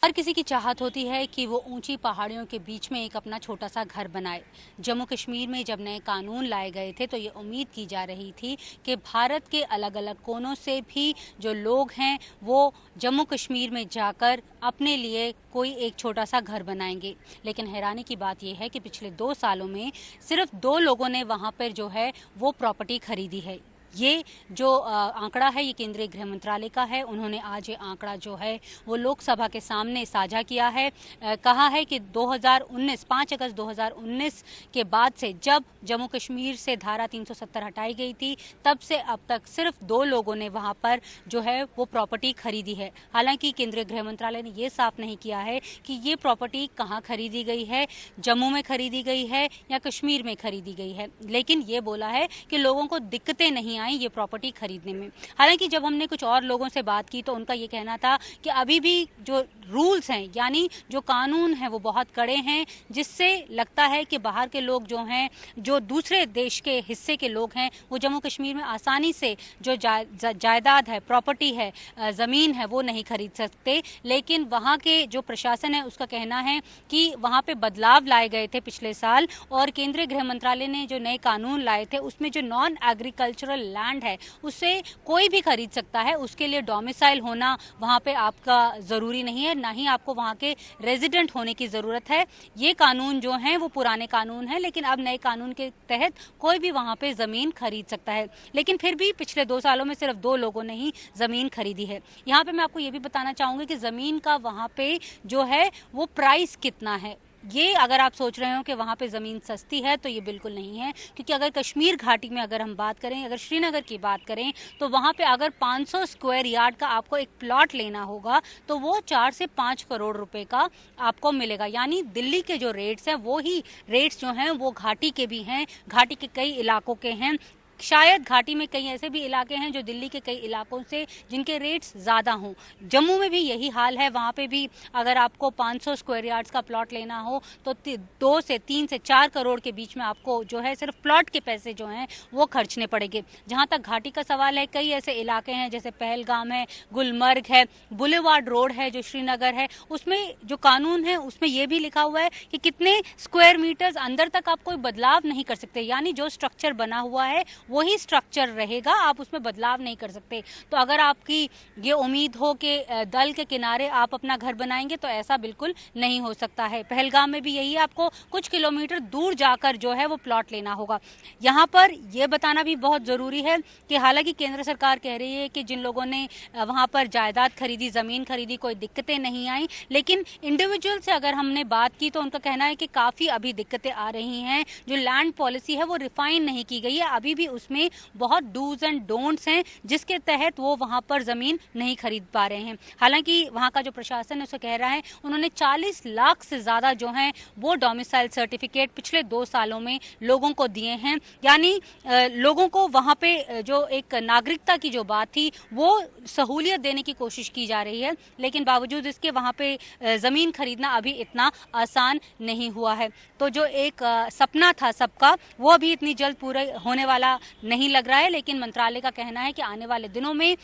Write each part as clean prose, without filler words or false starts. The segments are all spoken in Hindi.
हर किसी की चाहत होती है कि वो ऊंची पहाड़ियों के बीच में एक अपना छोटा सा घर बनाए। जम्मू कश्मीर में जब नए कानून लाए गए थे तो ये उम्मीद की जा रही थी कि भारत के अलग अलग कोनों से भी जो लोग हैं वो जम्मू कश्मीर में जाकर अपने लिए कोई एक छोटा सा घर बनाएंगे। लेकिन हैरानी की बात यह है कि पिछले 2 सालों में सिर्फ 2 लोगों ने वहां पर जो है वो प्रॉपर्टी खरीदी है। ये जो आंकड़ा है ये केंद्रीय गृह मंत्रालय का है। उन्होंने आज ये आंकड़ा जो है वो लोकसभा के सामने साझा किया है। कहा है कि 5 अगस्त 2019 के बाद से जब जम्मू कश्मीर से धारा 370 हटाई गई थी तब से अब तक सिर्फ 2 लोगों ने वहां पर जो है वो प्रॉपर्टी खरीदी है। हालांकि केंद्रीय गृह मंत्रालय ने ये साफ नहीं किया है कि ये प्रॉपर्टी कहाँ खरीदी गई है, जम्मू में खरीदी गई है या कश्मीर में खरीदी गई है। लेकिन ये बोला है कि लोगों को दिक्कतें नहीं आई ये प्रॉपर्टी खरीदने में। हालांकि जब हमने कुछ और लोगों से बात की तो उनका ये कहना था कि अभी भी जो रूल्स हैं यानी जो कानून है वो बहुत कड़े हैं, जिससे लगता है कि बाहर के लोग जो हैं, जो दूसरे देश के हिस्से के लोग हैं, वो जम्मू कश्मीर में आसानी से जो जायदाद है, प्रॉपर्टी है, ज़मीन है वो नहीं खरीद सकते। लेकिन वहाँ के जो प्रशासन है उसका कहना है कि वहाँ पे बदलाव लाए गए थे पिछले साल और केंद्रीय गृह मंत्रालय ने जो नए कानून लाए थे उसमें जो नॉन एग्रीकल्चरल लैंड है उसे कोई भी खरीद सकता है। उसके लिए डोमिसाइल होना वहाँ पे आपका ज़रूरी नहीं है, ना ही आपको वहाँ के रेजिडेंट होने की ज़रूरत है। ये कानून जो हैं वो पुराने कानून हैं, लेकिन अब नए कानून के तहत कोई भी वहाँ पे ज़मीन खरीद सकता है। लेकिन फिर भी पिछले 2 सालों में सिर्फ 2 लोगों ने ही ज़मीन खरीदी है। यहाँ पे मैं आपको ये भी बताना चाहूँगी कि ज़मीन का वहाँ पे जो है वो प्राइस कितना है। ये अगर आप सोच रहे हो कि वहाँ पे ज़मीन सस्ती है तो ये बिल्कुल नहीं है, क्योंकि अगर कश्मीर घाटी में अगर हम बात करें, अगर श्रीनगर की बात करें तो वहाँ पे अगर 500 स्क्वायर यार्ड का आपको एक प्लॉट लेना होगा तो वो 4 से 5 करोड़ रुपए का आपको मिलेगा। यानी दिल्ली के जो रेट्स हैं वो ही रेट्स जो हैं वो घाटी के भी हैं, घाटी के कई इलाकों के हैं। शायद घाटी में कई ऐसे भी इलाके हैं जो दिल्ली के कई इलाकों से जिनके रेट्स ज़्यादा हों। जम्मू में भी यही हाल है, वहाँ पे भी अगर आपको 500 स्क्वायर यार्ड्स का प्लॉट लेना हो तो 2 से 3 से 4 करोड़ के बीच में आपको जो है सिर्फ प्लॉट के पैसे जो हैं वो खर्चने पड़ेंगे। जहाँ तक घाटी का सवाल है, कई ऐसे इलाके हैं जैसे पहलगाम है, गुलमर्ग है, बुलेवार्ड रोड है जो श्रीनगर है, उसमें जो कानून है उसमें ये भी लिखा हुआ है कि कितने स्क्वायर मीटर्स अंदर तक आप कोई बदलाव नहीं कर सकते। यानी जो स्ट्रक्चर बना हुआ है वही स्ट्रक्चर रहेगा, आप उसमें बदलाव नहीं कर सकते। तो अगर आपकी ये उम्मीद हो कि दल के किनारे आप अपना घर बनाएंगे तो ऐसा बिल्कुल नहीं हो सकता है। पहलगाम में भी यही है, आपको कुछ किलोमीटर दूर जाकर जो है वो प्लॉट लेना होगा। यहाँ पर यह बताना भी बहुत ज़रूरी है कि हालांकि केंद्र सरकार कह रही है कि जिन लोगों ने वहाँ पर जायदाद खरीदी, ज़मीन खरीदी, कोई दिक्कतें नहीं आई, लेकिन इंडिविजुअल से अगर हमने बात की तो उनका कहना है कि काफ़ी अभी दिक्कतें आ रही हैं। जो लैंड पॉलिसी है वो रिफाइन नहीं की गई है, अभी भी उसमें बहुत डूज एंड डोंट्स हैं जिसके तहत वो वहां पर जमीन नहीं खरीद पा रहे हैं। हालांकि वहां का जो प्रशासन है उसे कह रहा है, उन्होंने 40 लाख से ज्यादा जो हैं वो डोमिसाइल सर्टिफिकेट पिछले 2 सालों में लोगों को दिए हैं। यानी लोगों को वहां पे जो एक नागरिकता की जो बात थी वो सहूलियत देने की कोशिश की जा रही है, लेकिन बावजूद इसके वहां पे जमीन खरीदना अभी इतना आसान नहीं हुआ है। तो जो एक सपना था सबका वो अभी इतनी जल्द पूरा होने वाला नहीं लग रहा है। लेकिन मंत्रालय का कहना है कि आने वाले दिनों में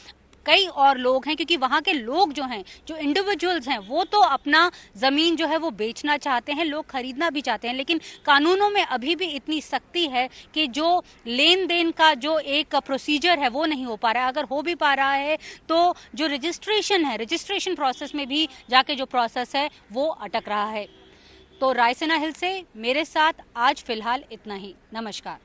कई और लोग हैं, क्योंकि वहाँ के लोग जो हैं, जो इंडिविजुअल्स हैं, वो तो अपना ज़मीन जो है वो बेचना चाहते हैं, लोग खरीदना भी चाहते हैं, लेकिन कानूनों में अभी भी इतनी सख्ती है कि जो लेन देन का जो एक प्रोसीजर है वो नहीं हो पा रहा है। अगर हो भी पा रहा है तो जो रजिस्ट्रेशन है, रजिस्ट्रेशन प्रोसेस में भी जाके जो प्रोसेस है वो अटक रहा है। तो रायसीना हिल से मेरे साथ आज फिलहाल इतना ही। नमस्कार।